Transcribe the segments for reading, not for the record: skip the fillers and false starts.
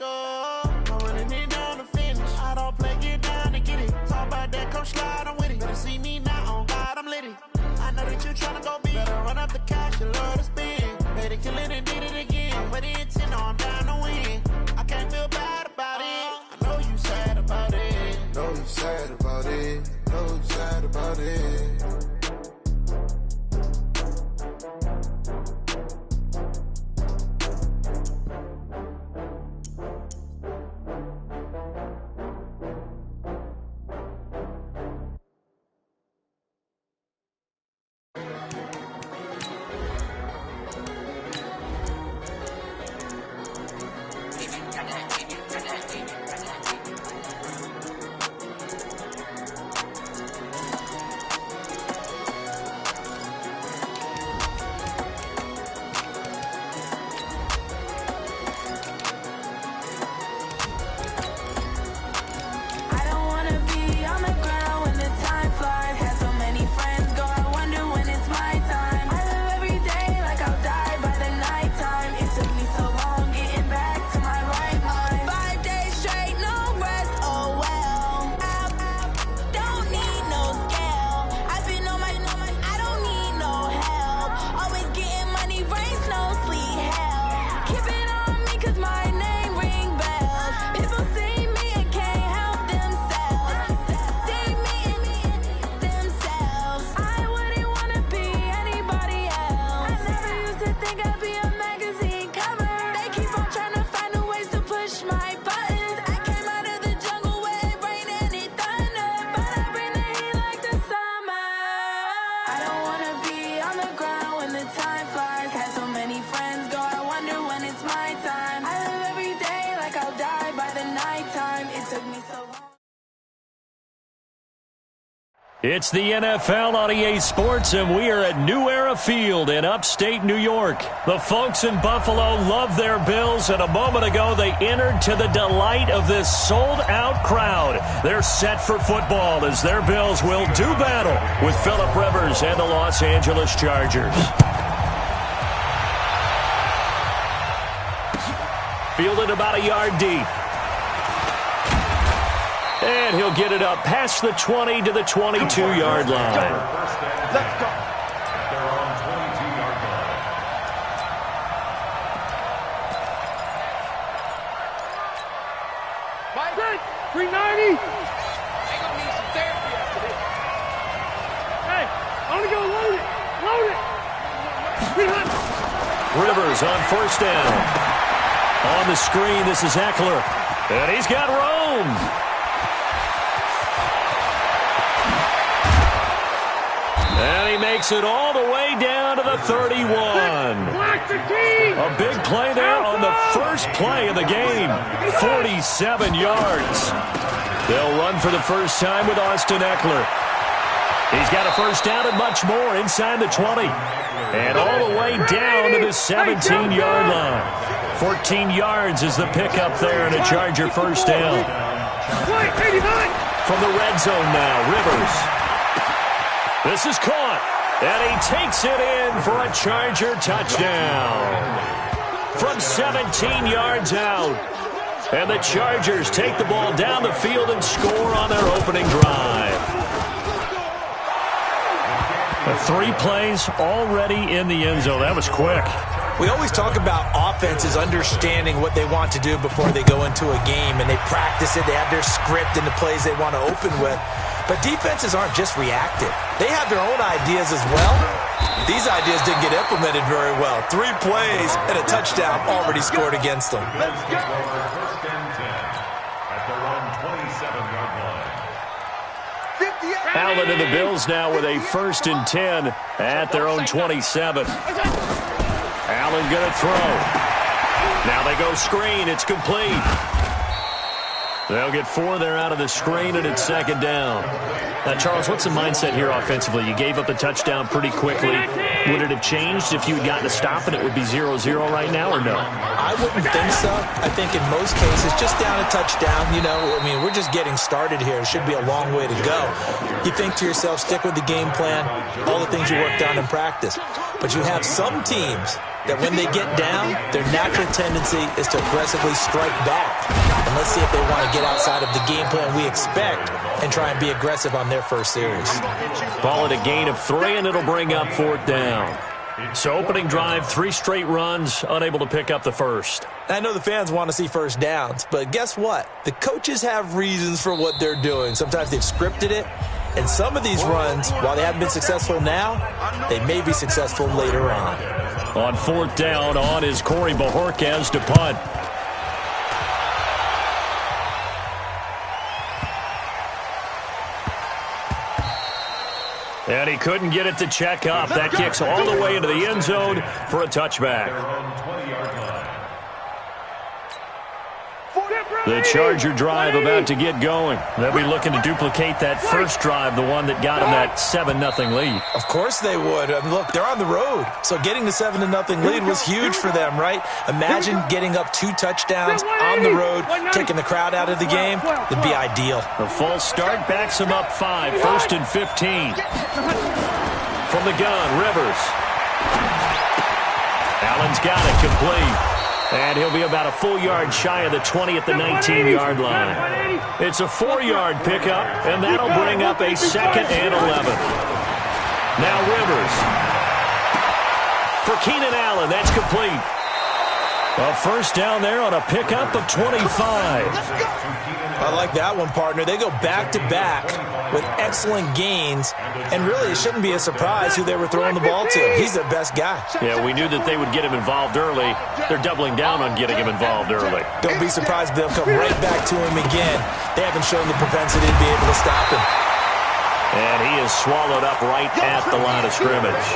I'm running it down to finish. I don't play, get down to get it. Talk about that, come slide, I'm with it. Better see me now, on God, I'm litty. I know that you tryna go big. Better run up the cash, you love to spend. Better kill it and did it again. But the intent, no, I'm down to win. I can't feel bad about it. I know you sad about it. Know you sad about it. Know you sad about it. It's the NFL on EA Sports, and we are at New Era Field in upstate New York. The folks in Buffalo love their Bills, and a moment ago they entered to the delight of this sold-out crowd. They're set for football as their Bills will do battle with Phillip Rivers and the Los Angeles Chargers. Fielded about a yard deep. And he'll get it up past the 20 to the 22-yard line. Let's go. They're on 22-yard line. Mike, 390. They're gonna need some therapy after this. Hey, I want to go load it. Load it. 300. Rivers on first down. On the screen, this is Eckler. And he's got room. And he makes it all the way down to the 31. A big play there on the first play of the game. 47 yards. They'll run for the first time with Austin Eckler. He's got a first down and much more inside the 20. And all the way down to the 17-yard line. 14 yards is the pickup there and a Charger first down. From the red zone now, Rivers. This is caught, and he takes it in for a Charger touchdown. From 17 yards out, and the Chargers take the ball down the field and score on their opening drive. 3 plays already in the end zone. That was quick. We always talk about offenses understanding what they want to do before they go into a game, and they practice it. They have their script and the plays they want to open with. But defenses aren't just reactive. They have their own ideas as well. These ideas didn't get implemented very well. 3 plays and a touchdown already scored against them. Let's go for first and 10 at their own 27-yard line. Allen and the Bills now with a first and 10 at their own 27. Allen going to throw. Now they go screen. It's complete. They'll get 4 there out of the screen, and it's second down. Now, Charles, what's the mindset here offensively? You gave up the touchdown pretty quickly. Would it have changed if you had gotten a stop and it would be 0-0 right now, or no? I wouldn't think so. I think in most cases, just down a touchdown, you know, I mean, we're just getting started here. It should be a long way to go. You think to yourself, stick with the game plan, all the things you worked on in practice. But you have some teams that when they get down, their natural tendency is to aggressively strike back. And let's see if they want to get outside of the game plan we expect and try and be aggressive on their first series. Ball at a gain of 3, and it'll bring up 4th down. So opening drive, 3 straight runs, unable to pick up the first. I know the fans want to see first downs, but guess what? The coaches have reasons for what they're doing. Sometimes they've scripted it, and some of these runs, while they haven't been successful now, they may be successful later on. On 4th down, on is Corey Bajorquez to punt. And he couldn't get it to check up. That kicks all the way into the end zone for a touchback. The Charger drive about to get going. They'll be looking to duplicate that first drive, the one that got them that 7-0 lead. Of course they would. I mean, look, they're on the road. So getting the 7-0 lead was huge for them, right? Imagine getting up 2 touchdowns on the road, taking the crowd out of the game. It'd be ideal. The false start backs them up 5, 1st and 15. From the gun, Rivers. Allen's got it complete. And he'll be about a full yard shy of the 20 at the 19-yard line. It's a 4-yard pickup, and that'll bring up a 2nd and 11. Now Rivers. For Keenan Allen, that's complete. A first down there on a pickup of 25. I like that one, partner. They go back-to-back with excellent gains, and really it shouldn't be a surprise who they were throwing the ball to. He's their best guy. Yeah, we knew that they would get him involved early. They're doubling down on getting him involved early. Don't be surprised if they'll come right back to him again. They haven't shown the propensity to be able to stop him. And he is swallowed up right at the line of scrimmage.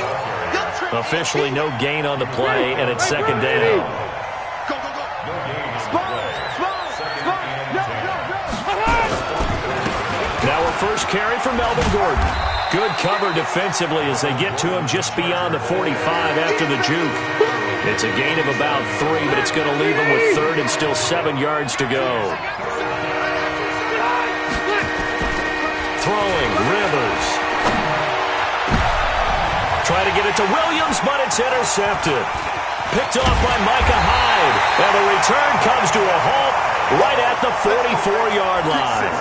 Officially no gain on the play, and it's 2nd down. Now a first carry for Melvin Gordon. Good cover defensively as they get to him just beyond the 45 after the juke. It's a gain of about 3, but it's going to leave him with 3rd and still 7 yards to go. Throwing, Rivers. Try to get it to Williams, but it's intercepted. Picked off by Micah Hyde. And the return comes to a halt right at the 44-yard line.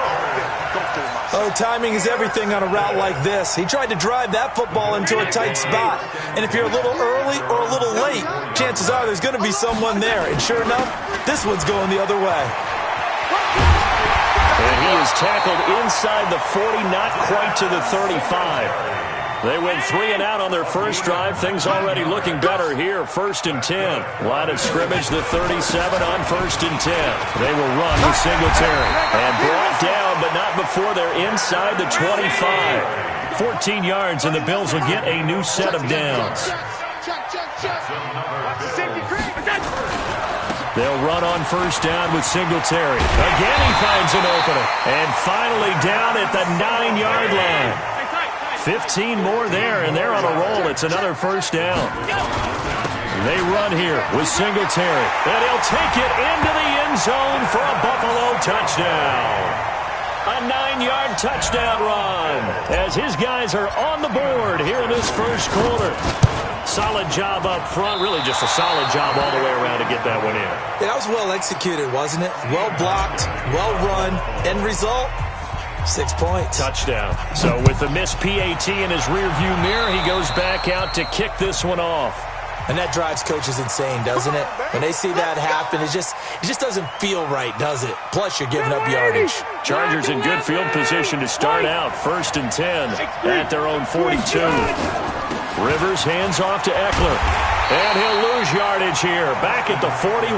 Oh, timing is everything on a route like this. He tried to drive that football into a tight spot. And if you're a little early or a little late, chances are there's going to be someone there. And sure enough, this one's going the other way. And he is tackled inside the 40, not quite to the 35. They went 3 and out on their first drive. Things already looking better here. 1st and 10. Line of scrimmage, the 37 on 1st and 10. They will run with Singletary. And brought down, but not before they're inside the 25. 14 yards, and the Bills will get a new set of downs. They'll run on first down with Singletary. Again, he finds an opener. And finally down at the 9-yard line. 15 more there, and they're on a roll. It's another first down. They run here with Singletary. And he'll take it into the end zone for a Buffalo touchdown. A 9-yard touchdown run as his guys are on the board here in this first quarter. Solid job up front. Really just a solid job all the way around to get that one in. Yeah, that was well executed, wasn't it? Well blocked, well run. End result, 6 points. Touchdown. So with the missed PAT in his rearview mirror, he goes back out to kick this one off. And that drives coaches insane, doesn't it? When they see that happen, it just doesn't feel right, does it? Plus, you're giving up yardage. Chargers in good field position to start out. 1st and 10 at their own 42. Rivers hands off to Eckler. And he'll lose yardage here. Back at the 41.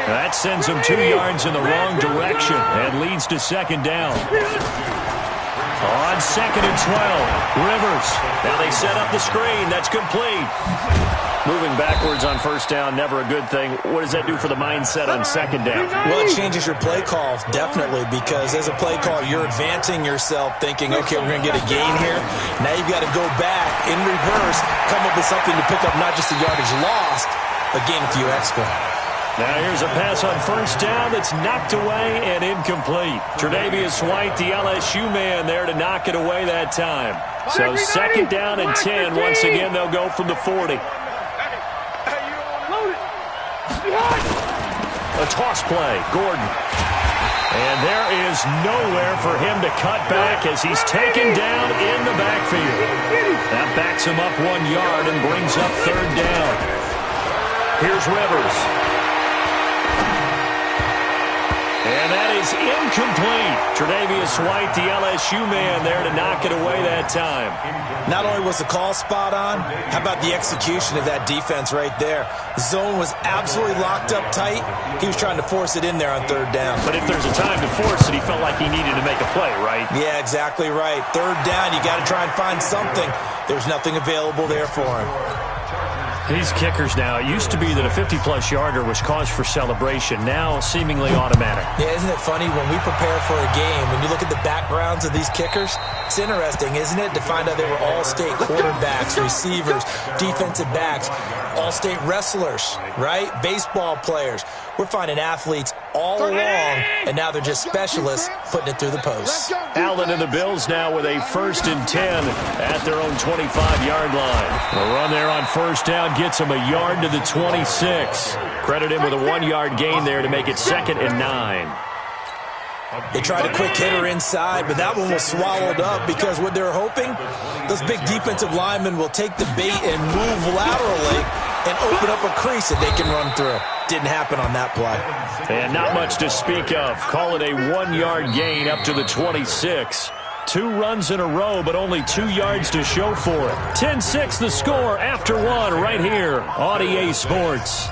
That sends him 2 yards in the wrong direction and leads to 2nd down. On 2nd and 12, Rivers. Now they set up the screen. That's complete. Moving backwards on first down, never a good thing. What does that do for the mindset on 2nd down? Well, it changes your play call, definitely, because as a play call, you're advancing yourself thinking, okay, we're going to get a gain here. Now you've got to go back in reverse, come up with something to pick up not just the yardage lost, but gain a few extra. Now here's a pass on first down that's knocked away and incomplete. Tre'Davious White, the LSU man, there to knock it away that time. So second down and 10. Once again, they'll go from the 40. A toss play, Gordon. And there is nowhere for him to cut back as he's taken down in the backfield. That backs him up 1 yard and brings up third down. Here's Rivers. And that is incomplete. Tre'Davious White, the LSU man, there to knock it away that time. Not only was the call spot on, how about the execution of that defense right there? Zone was absolutely locked up tight. He was trying to force it in there on third down. But if there's a time to force it, he felt like he needed to make a play, right? Yeah, exactly right. Third down, you got to try and find something. There's nothing available there for him. These kickers now, it used to be that a 50-plus yarder was cause for celebration. Now, seemingly automatic. Yeah, isn't it funny when we prepare for a game, when you look at the backgrounds of these kickers, it's interesting, isn't it, to find out they were all-state quarterbacks, receivers, defensive backs, all-state wrestlers, right? Baseball players. We're finding athletes all along, and now they're just specialists putting it through the posts. Allen and the Bills now with a 1st and 10 at their own 25-yard line. A run there on first down gets him a yard to the 26. Credit him with a 1-yard gain there to make it 2nd and 9. They tried a quick hitter inside, but that one was swallowed up because what they're hoping, those big defensive linemen will take the bait and move laterally and open up a crease that they can run through. Didn't happen on that play. And not much to speak of. Call it a 1-yard gain up to the 26. 2 runs in a row, but only 2 yards to show for it. 10-6 the score after 1 right here on EA Sports.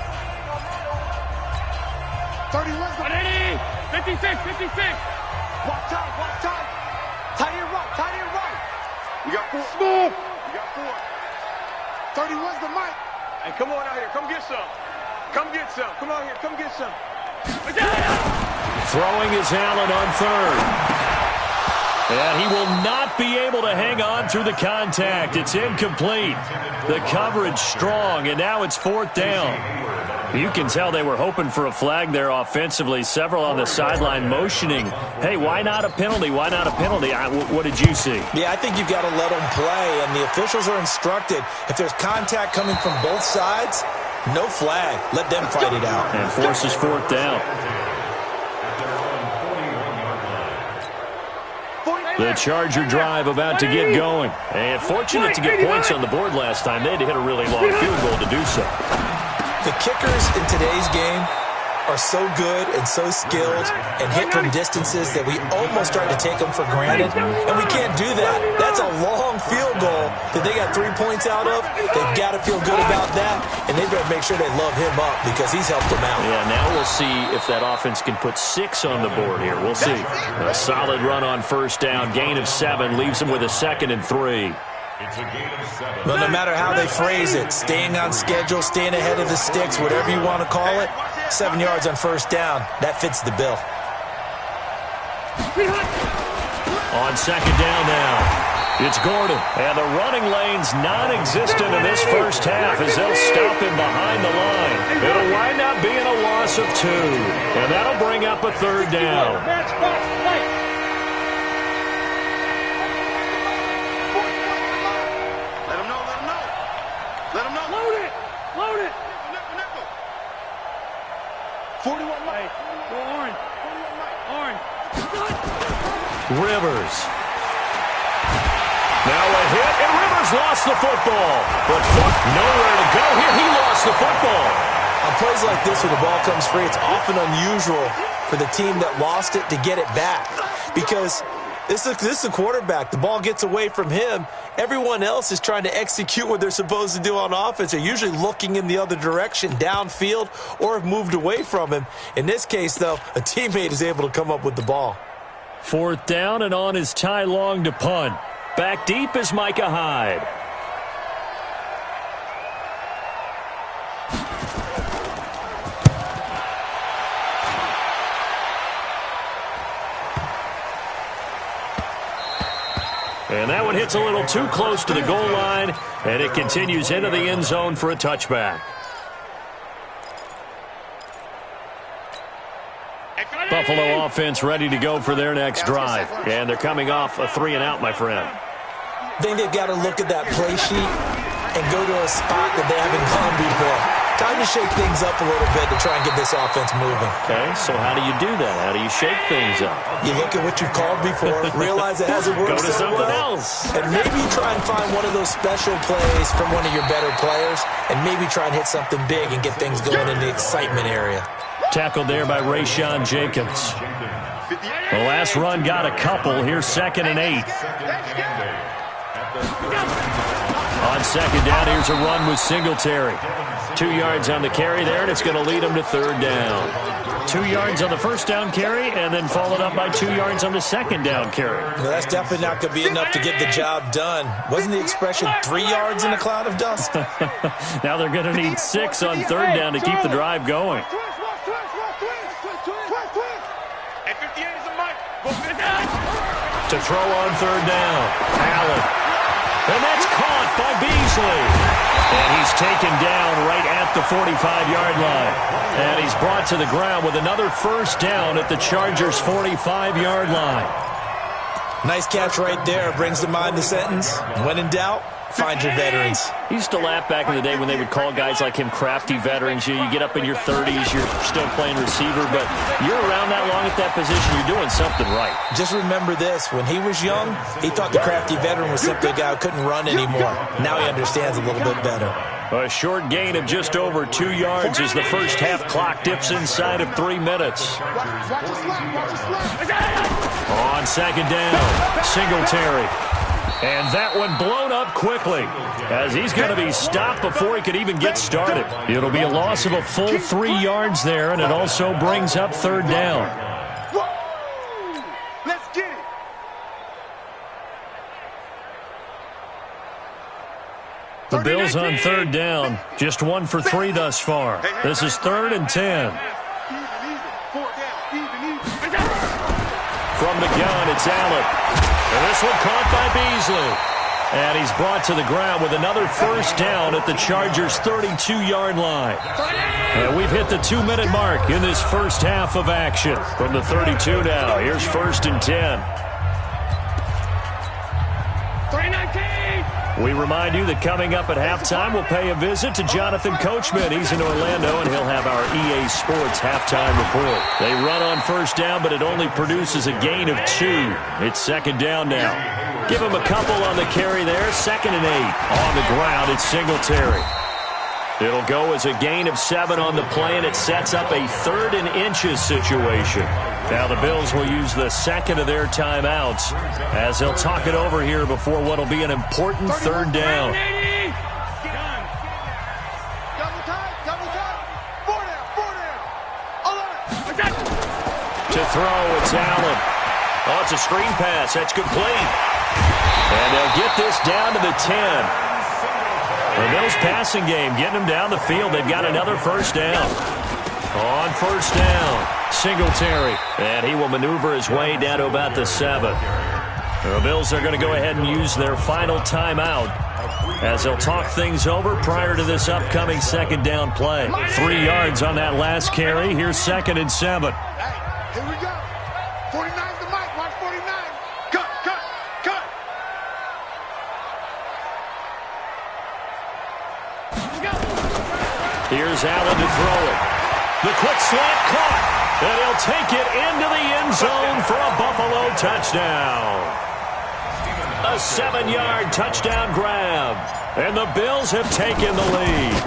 56, 56. Walk tight. Tight and right. You got 4. Smooth. You got 4. 31's the mic. Hey, come on out here. Come get some. Come on here. Come get some. Throwing is Allen on third. And he will not be able to hang on through the contact. It's incomplete. The coverage strong, and now it's 4th down. You can tell they were hoping for a flag there offensively. Several on the sideline motioning, hey, why not a penalty? Why not a penalty? What did you see? Yeah, I think you've got to let them play, and the officials are instructed, if there's contact coming from both sides, no flag. Let them fight it out. And forces 4th down. The Charger drive about to get going. And fortunate to get points on the board last time. They had to hit a really long field goal to do so. The kickers in today's game are so good and so skilled and hit from distances that we almost start to take them for granted, and we can't do that. That's a long field goal that they got 3 points out of. They've got to feel good about that, and they better make sure they love him up because he's helped them out. Yeah, now we'll see if that offense can put 6 on the board here. We'll see. A solid run on first down, gain of 7, leaves them with a 2nd and 3. It's a gain of 7. Well, no matter how they phrase it, staying on schedule, staying ahead of the sticks, whatever you want to call it, 7 yards on first down, that fits the bill. On second down now, it's Gordon. And the running lane's non-existent in this first half as they'll stop him behind the line. It'll wind up being a loss of 2. And that'll bring up a 3rd down. Let him know. Load it. 41 mic. Go orange. Rivers. Now a hit, and Rivers lost the football. But nowhere to go here. He lost the football. On plays like this, when the ball comes free, it's often unusual for the team that lost it to get it back. Because this is a quarterback. The ball gets away from him. Everyone else is trying to execute what they're supposed to do on offense. They're usually looking in the other direction, downfield, or have moved away from him. In this case, though, a teammate is able to come up with the ball. 4th down, and on is Ty Long to punt. Back deep is Micah Hyde. And that one hits a little too close to the goal line, and it continues into the end zone for a touchback. Buffalo offense ready to go for their next drive. And they're coming off a 3-and-out, my friend. I think they've got to look at that play sheet and go to a spot that they haven't gone before. Time to shake things up a little bit to try and get this offense moving. Okay, so how do you do that? How do you shake things up? You look at what you've called before, realize it hasn't worked Go to so something well, else. and maybe try and find one of those special plays from one of your better players, and maybe try and hit something big and get things going in the excitement area. Tackled there by Rayshon Jenkins. The last run got a couple. Here's 2nd and 8. On 2nd down, here's a run with Singletary. 2 yards on the carry there, and it's going to lead him to 3rd down. 2 yards on the first down carry, and then followed up by 2 yards on the 2nd down carry. Well, that's definitely not going to be enough to get the job done. Wasn't the expression 3 yards in a cloud of dust? Now they're going to need 6 on 3rd down to keep the drive going. To throw on 3rd down, Allen. And that's caught by Beasley. And he's taken down right at the 45-yard line. And he's brought to the ground with another 1st down at the Chargers' 45-yard line. Nice catch right there. Brings to mind the sentence, when in doubt, find your veterans. He used to laugh back in the day when they would call guys like him crafty veterans. You get up in your 30s, you're still playing receiver, but you're around that long at that position, you're doing something right. Just remember this. When he was young, he thought the crafty veteran was simply a guy who couldn't run anymore. Now he understands a little bit better. A short gain of just over 2 yards as the first half clock dips inside of 3 minutes. On 2nd down, Singletary. And that one blown up quickly as he's going to be stopped before he could even get started. It'll be a loss of a full 3 yards there, and it also brings up 3rd down. Let's get it. The Bills on 3rd down, just 1 for 3 thus far. This is 3rd and 10. From the gun, it's Allen. And this one caught by Beasley. And he's brought to the ground with another 1st down at the Chargers' 32-yard line. And we've hit the 2-minute mark in this first half of action. From the 32 now, here's 1st and 10. 319. We remind you that coming up at halftime, we'll pay a visit to Jonathan Coachman. He's in Orlando, and he'll have our EA Sports halftime report. They run on 1st down, but it only produces a gain of 2. It's 2nd down now. Give him a couple on the carry there. 2nd and 8. On the ground, it's Singletary. It'll go as a gain of 7 on the play, and it sets up a 3rd and inches situation. Now the Bills will use the 2nd of their timeouts as they'll talk it over here before what will be an important 3rd down. Double time, double time. 4 down. To throw, it's Allen. Oh, it's a screen pass. That's complete. And they'll get this down to the 10. The Bills passing game, getting them down the field. They've got another 1st down. On 1st down, Singletary. And he will maneuver his way down to about the 7. The Bills are going to go ahead and use their final timeout as they'll talk things over prior to this upcoming 2nd down play. 3 yards on that last carry. Here's 2nd and 7. Hey, here we go. 49's the mic. Watch 49. Cut. Here's Allen to throw it. The quick slant caught. And he'll take it into the end zone for a Buffalo touchdown. A 7-yard touchdown grab. And the Bills have taken the lead.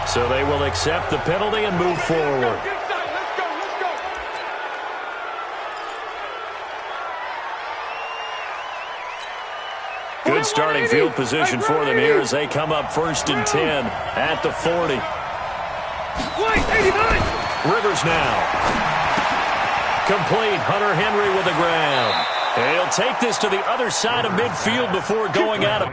So they will accept the penalty and move forward. Good starting field position for them here as they come up 1st and 10 at the 40. Rivers now. Complete. Hunter Henry with the grab. He'll take this to the other side of midfield before going out of